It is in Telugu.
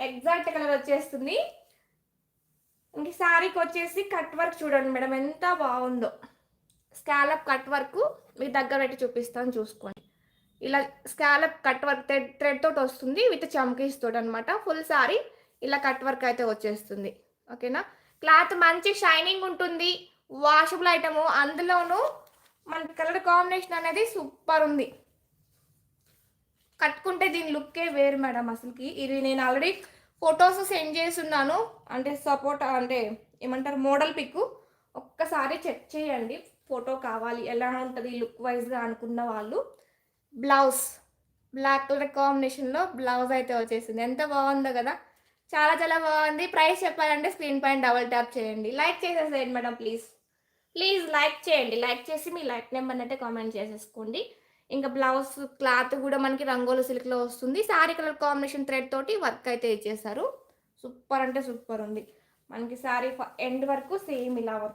ఎగ్జాక్ట్ కలర్ వచ్చేస్తుంది. ఇంక శారీకి వచ్చేసి కట్ వర్క్ చూడండి మేడం ఎంత బాగుందో. స్కాలప్ కట్ వర్క్ మీ దగ్గర పెట్టి చూపిస్తాను చూసుకోండి. ఇలా స్కాలప్ కట్ వర్క్ థ్రెడ్ తోటి వస్తుంది విత్ చమ్కీస్ తోటి అనమాట. ఫుల్ సారీ ఇలా కట్ వర్క్ అయితే వచ్చేస్తుంది. ఓకేనా. క్లాత్ మంచి షైనింగ్ ఉంటుంది, వాషబుల్ ఐటము. అందులోనూ మనకి కలర్ కాంబినేషన్ అనేది సూపర్ ఉంది. కట్టుకుంటే దీని లుక్కే వేరు మేడం అసలుకి. ఇది నేను ఆల్రెడీ ఫొటోస్ సెండ్ చేస్తున్నాను, అంటే సపోర్ట్ అంటే ఏమంటారు మోడల్ పిక్. ఒక్కసారి చెక్ చేయండి, ఫోటో కావాలి ఎలా ఉంటుంది లుక్ వైజ్గా అనుకున్న వాళ్ళు. బ్లౌజ్ బ్లాక్ కలర్ కాంబినేషన్లో బ్లౌజ్ అయితే వచ్చేసింది. ఎంత బాగుందో కదా, చాలా చాలా బాగుంది. ప్రైస్ చెప్పాలంటే స్క్రీన్ పైన డబల్ ట్యాప్ చేయండి. లైక్ చేసేసేయండి మేడం ప్లీజ్. ప్లీజ్ లైక్ చేయండి. లైక్ చేసి మీ లైక్ నెంబర్ని అయితే కామెంట్ చేసేసుకోండి. ఇంకా బ్లౌజ్ క్లాత్ కూడా మనకి రంగోలి సిల్క్లో వస్తుంది. శారీ కలర్ కాంబినేషన్ థ్రెడ్ తోటి వర్క్ అయితే ఇచ్చేసారు. సూపర్ అంటే సూపర్ ఉంది. మనకి శారీ ఎండ్ వరకు సేమ్ ఇలా వర్క్